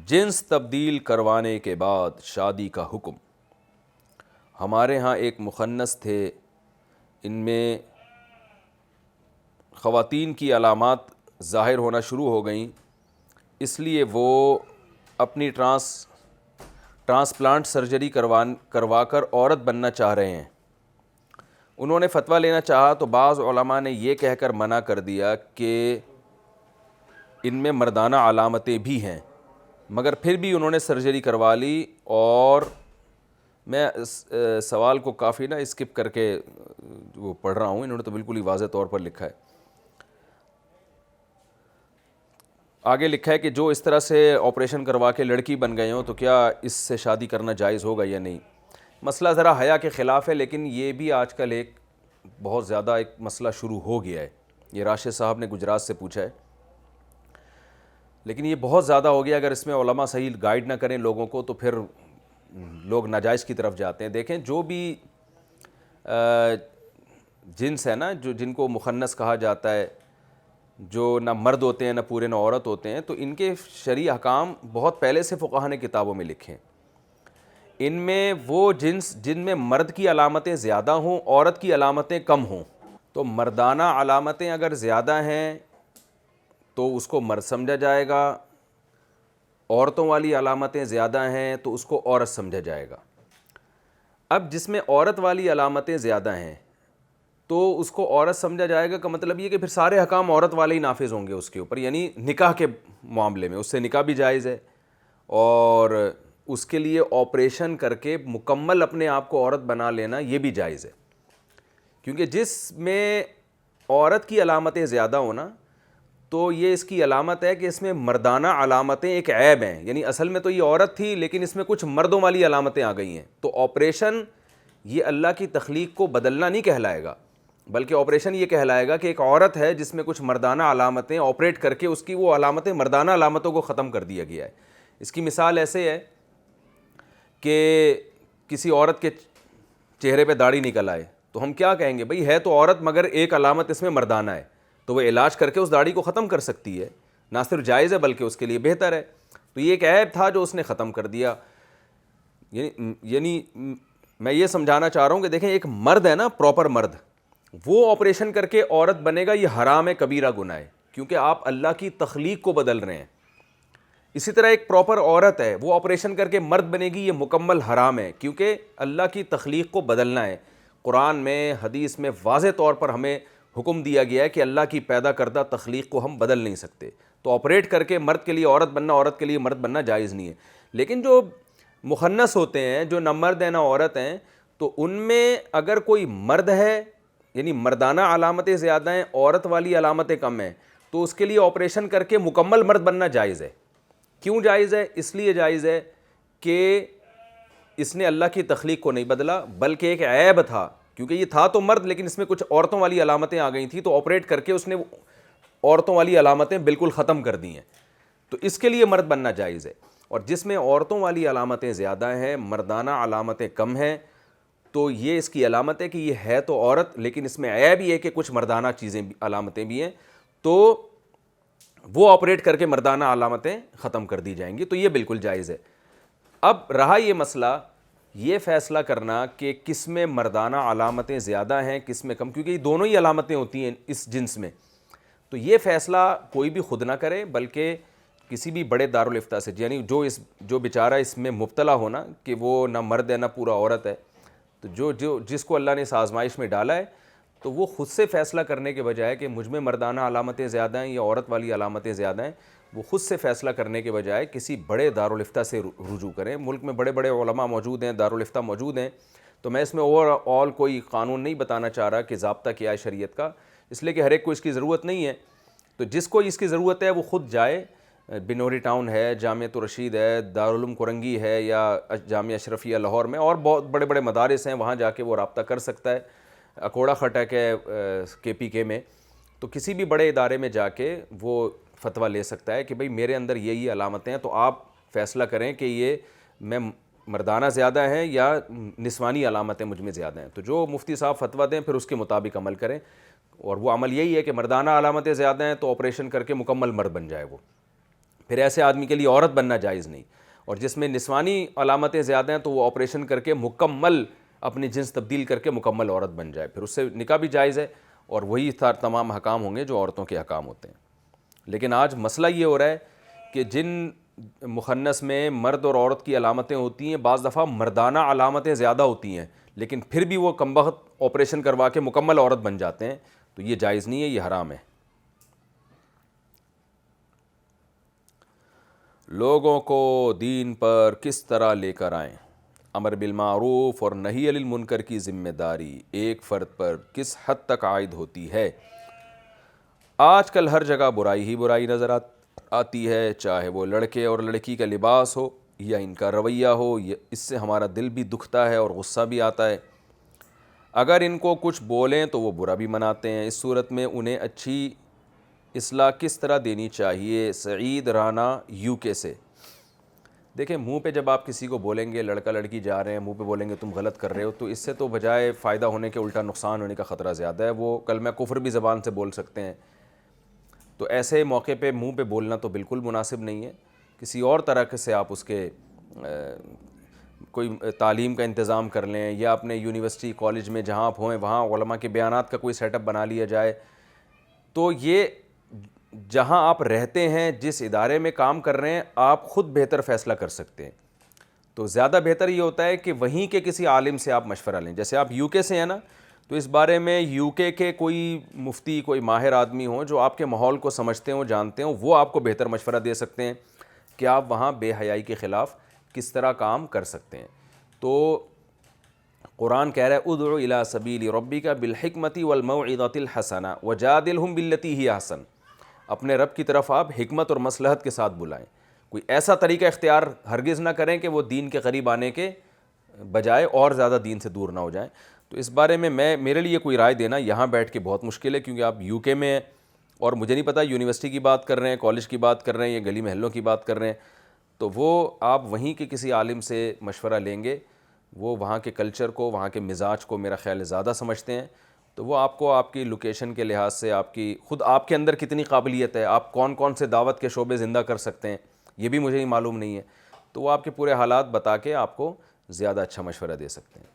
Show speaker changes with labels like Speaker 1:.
Speaker 1: جنس تبدیل کروانے کے بعد شادی کا حکم۔ ہمارے ہاں ایک مخنث تھے، ان میں خواتین کی علامات ظاہر ہونا شروع ہو گئیں، اس لیے وہ اپنی ٹرانسپلانٹ سرجری کروا کر عورت بننا چاہ رہے ہیں۔ انہوں نے فتویٰ لینا چاہا تو بعض علماء نے یہ کہہ کر منع کر دیا کہ ان میں مردانہ علامتیں بھی ہیں، مگر پھر بھی انہوں نے سرجری کروا لی۔ اور میں سوال کو کافی اسکپ کر کے وہ پڑھ رہا ہوں، انہوں نے تو بالکل ہی واضح طور پر لکھا ہے۔ آگے لکھا ہے کہ جو اس طرح سے آپریشن کروا کے لڑکی بن گئے ہوں تو کیا اس سے شادی کرنا جائز ہوگا یا نہیں۔ مسئلہ ذرا حیا کے خلاف ہے، لیکن یہ بھی آج کل ایک بہت زیادہ ایک مسئلہ شروع ہو گیا ہے۔ یہ راشد صاحب نے گجرات سے پوچھا ہے، لیکن یہ بہت زیادہ ہو گیا۔ اگر اس میں علماء صحیح گائیڈ نہ کریں لوگوں کو تو پھر لوگ ناجائز کی طرف جاتے ہیں۔ دیکھیں، جو بھی جنس ہے جن کو مخنث کہا جاتا ہے، جو نہ مرد ہوتے ہیں نہ پورے نہ عورت ہوتے ہیں، تو ان کے شرعی احکام بہت پہلے سے فقہا نے کتابوں میں لکھے ہیں۔ ان میں وہ جنس جن میں مرد کی علامتیں زیادہ ہوں، عورت کی علامتیں کم ہوں، تو مردانہ علامتیں اگر زیادہ ہیں تو اس کو مرد سمجھا جائے گا، عورتوں والی علامتیں زیادہ ہیں تو اس کو عورت سمجھا جائے گا۔ اب جس میں عورت والی علامتیں زیادہ ہیں تو اس کو عورت سمجھا جائے گا کا مطلب یہ کہ پھر سارے احکام عورت والے ہی نافذ ہوں گے اس کے اوپر، یعنی نکاح کے معاملے میں اس سے نکاح بھی جائز ہے، اور اس کے لیے آپریشن کر کے مکمل اپنے آپ کو عورت بنا لینا یہ بھی جائز ہے، کیونکہ جس میں عورت کی علامتیں زیادہ ہونا تو یہ اس کی علامت ہے کہ اس میں مردانہ علامتیں ایک عیب ہیں، یعنی اصل میں تو یہ عورت تھی لیکن اس میں کچھ مردوں والی علامتیں آ گئی ہیں، تو آپریشن یہ اللہ کی تخلیق کو بدلنا نہیں کہلائے گا، بلکہ آپریشن یہ کہلائے گا کہ ایک عورت ہے جس میں کچھ مردانہ علامتیں آپریٹ کر کے اس کی وہ علامتیں مردانہ علامتوں کو ختم کر دیا گیا ہے۔ اس کی مثال ایسے ہے کہ کسی عورت کے چہرے پہ داڑھی نکل آئے تو ہم کیا کہیں گے، بھئی ہے تو عورت مگر ایک علامت اس میں مردانہ ہے، تو وہ علاج کر کے اس داڑھی کو ختم کر سکتی ہے، نہ صرف جائز ہے بلکہ اس کے لیے بہتر ہے۔ تو یہ ایک عیب تھا جو اس نے ختم کر دیا۔ یعنی میں یہ سمجھانا چاہ رہا ہوں کہ دیکھیں، ایک مرد ہے نا، پراپر مرد، وہ آپریشن کر کے عورت بنے گا، یہ حرام ہے، کبیرہ گناہ ہے، کیونکہ آپ اللہ کی تخلیق کو بدل رہے ہیں۔ اسی طرح ایک پراپر عورت ہے، وہ آپریشن کر کے مرد بنے گی، یہ مکمل حرام ہے، کیونکہ اللہ کی تخلیق کو بدلنا ہے۔ قرآن میں، حدیث میں واضح طور پر ہمیں حکم دیا گیا ہے کہ اللہ کی پیدا کردہ تخلیق کو ہم بدل نہیں سکتے، تو آپریٹ کر کے مرد کے لیے عورت بننا، عورت کے لیے مرد بننا جائز نہیں ہے۔ لیکن جو مخنث ہوتے ہیں، جو نہ مرد ہیں نہ عورت ہیں، تو ان میں اگر کوئی مرد ہے، یعنی مردانہ علامتیں زیادہ ہیں، عورت والی علامتیں کم ہیں، تو اس کے لیے آپریشن کر کے مکمل مرد بننا جائز ہے۔ کیوں جائز ہے؟ اس لیے جائز ہے کہ اس نے اللہ کی تخلیق کو نہیں بدلا، بلکہ ایک عیب تھا، کیونکہ یہ تھا تو مرد لیکن اس میں کچھ عورتوں والی علامتیں آ گئی تھیں، تو آپریٹ کر کے اس نے عورتوں والی علامتیں بالکل ختم کر دی ہیں، تو اس کے لیے مرد بننا جائز ہے۔ اور جس میں عورتوں والی علامتیں زیادہ ہیں، مردانہ علامتیں کم ہیں، تو یہ اس کی علامت ہے کہ یہ ہے تو عورت لیکن اس میں عیب یہ ہے کہ کچھ مردانہ چیزیں علامتیں بھی ہیں، تو وہ آپریٹ کر کے مردانہ علامتیں ختم کر دی جائیں گی، تو یہ بالکل جائز ہے۔ اب رہا یہ مسئلہ، یہ فیصلہ کرنا کہ کس میں مردانہ علامتیں زیادہ ہیں کس میں کم، کیونکہ یہ دونوں ہی علامتیں ہوتی ہیں اس جنس میں، تو یہ فیصلہ کوئی بھی خود نہ کرے، بلکہ کسی بھی بڑے دارالافتاء سے، یعنی جو بیچارہ اس میں مبتلا ہونا کہ وہ نہ مرد ہے نہ پورا عورت ہے، تو جس کو اللہ نے اس آزمائش میں ڈالا ہے، تو وہ خود سے فیصلہ کرنے کے بجائے کہ مجھ میں مردانہ علامتیں زیادہ ہیں یا عورت والی علامتیں زیادہ ہیں، وہ خود سے فیصلہ کرنے کے بجائے کسی بڑے دارالافتاء سے رجوع کریں۔ ملک میں بڑے بڑے علماء موجود ہیں، دارالافتاء موجود ہیں، تو میں اس میں اوور آل کوئی قانون نہیں بتانا چاہ رہا کہ ضابطہ کیا ہے شریعت کا، اس لیے کہ ہر ایک کو اس کی ضرورت نہیں ہے، تو جس کو اس کی ضرورت ہے وہ خود جائے۔ بنوری ٹاؤن ہے، جامعۃ الرشید ہے، دارالعلوم کرنگی ہے، یا جامعہ اشرفیہ لاہور میں، اور بہت بڑے بڑے مدارس ہیں، وہاں جا کے وہ رابطہ کر سکتا ہے۔ اکوڑا خٹک ہے KPK میں، تو کسی بھی بڑے ادارے میں جا کے وہ فتویٰ لے سکتا ہے کہ بھئی میرے اندر یہی علامتیں ہیں، تو آپ فیصلہ کریں کہ یہ میں مردانہ زیادہ ہیں یا نسوانی علامتیں مجھ میں زیادہ ہیں، تو جو مفتی صاحب فتویٰ دیں پھر اس کے مطابق عمل کریں، اور وہ عمل یہی ہے کہ مردانہ علامتیں زیادہ ہیں تو آپریشن کر کے مکمل مرد بن جائے وہ۔ پھر ایسے آدمی کے لیے عورت بننا جائز نہیں، اور جس میں نسوانی علامتیں زیادہ ہیں تو وہ آپریشن کر کے مکمل اپنی جنس تبدیل کر کے مکمل عورت بن جائے، پھر اس سے نکاح بھی جائز ہے، اور وہی تمام حکام ہوں گے جو عورتوں کے حکام ہوتے ہیں۔ لیکن آج مسئلہ یہ ہو رہا ہے کہ جن مخنث میں مرد اور عورت کی علامتیں ہوتی ہیں، بعض دفعہ مردانہ علامتیں زیادہ ہوتی ہیں، لیکن پھر بھی وہ کمبخت آپریشن کروا کے مکمل عورت بن جاتے ہیں، تو یہ جائز نہیں ہے، یہ حرام ہے۔ لوگوں کو دین پر کس طرح لے کر آئیں؟ امر بالمعروف اور نہی عن المنکر کی ذمہ داری ایک فرد پر کس حد تک عائد ہوتی ہے؟ آج کل ہر جگہ برائی ہی برائی نظر آتی ہے، چاہے وہ لڑکے اور لڑکی کا لباس ہو یا ان کا رویہ ہو، اس سے ہمارا دل بھی دکھتا ہے اور غصہ بھی آتا ہے۔ اگر ان کو کچھ بولیں تو وہ برا بھی مناتے ہیں۔ اس صورت میں انہیں اچھی اصلاح کس طرح دینی چاہیے؟ سعید رانا UK سے۔ دیکھیں، منہ پہ جب آپ کسی کو بولیں گے، لڑکا لڑکی جا رہے ہیں، منہ پہ بولیں گے تم غلط کر رہے ہو، تو اس سے تو بجائے فائدہ ہونے کے الٹا نقصان ہونے کا خطرہ زیادہ ہے۔ وہ کلمہ کفر بھی زبان سے بول سکتے ہیں، تو ایسے موقع پہ منہ پہ بولنا تو بالکل مناسب نہیں ہے۔ کسی اور طرح سے آپ اس کے کوئی تعلیم کا انتظام کر لیں، یا اپنے یونیورسٹی کالج میں جہاں آپ ہوئیں وہاں علماء کے بیانات کا کوئی سیٹ اپ بنا لیا جائے۔ تو یہ جہاں آپ رہتے ہیں، جس ادارے میں کام کر رہے ہیں، آپ خود بہتر فیصلہ کر سکتے ہیں۔ تو زیادہ بہتر یہ ہوتا ہے کہ وہیں کے کسی عالم سے آپ مشورہ لیں۔ جیسے آپ UK سے ہیں نا، تو اس بارے میں UK کے کوئی مفتی، کوئی ماہر آدمی ہوں جو آپ کے ماحول کو سمجھتے ہوں، جانتے ہوں، وہ آپ کو بہتر مشورہ دے سکتے ہیں کہ آپ وہاں بے حیائی کے خلاف کس طرح کام کر سکتے ہیں۔ تو قرآن کہہ رہا ہے ادع الی سبیل ربک بالحکمۃ والموعظۃ الحسنہ وجادلہم باللتی ہی احسن۔ اپنے رب کی طرف آپ حکمت اور مصلحت کے ساتھ بلائیں۔ کوئی ایسا طریقہ اختیار ہرگز نہ کریں کہ وہ دین کے قریب آنے کے بجائے اور زیادہ دین سے دور نہ ہو جائیں۔ تو اس بارے میں میرے لیے کوئی رائے دینا یہاں بیٹھ کے بہت مشکل ہے، کیونکہ آپ UK میں ہیں، اور مجھے نہیں پتہ یونیورسٹی کی بات کر رہے ہیں، کالج کی بات کر رہے ہیں، یا گلی محلوں کی بات کر رہے ہیں، تو وہ آپ وہیں کے کسی عالم سے مشورہ لیں گے، وہ وہاں کے کلچر کو، وہاں کے مزاج کو میرا خیال زیادہ سمجھتے ہیں۔ تو وہ آپ کو آپ کی لوکیشن کے لحاظ سے، آپ کی خود آپ کے اندر کتنی قابلیت ہے، آپ کون کون سے دعوت کے شعبے زندہ کر سکتے ہیں، یہ بھی مجھے معلوم نہیں ہے، تو وہ آپ کے پورے حالات بتا کے آپ کو زیادہ اچھا مشورہ دے سکتے ہیں۔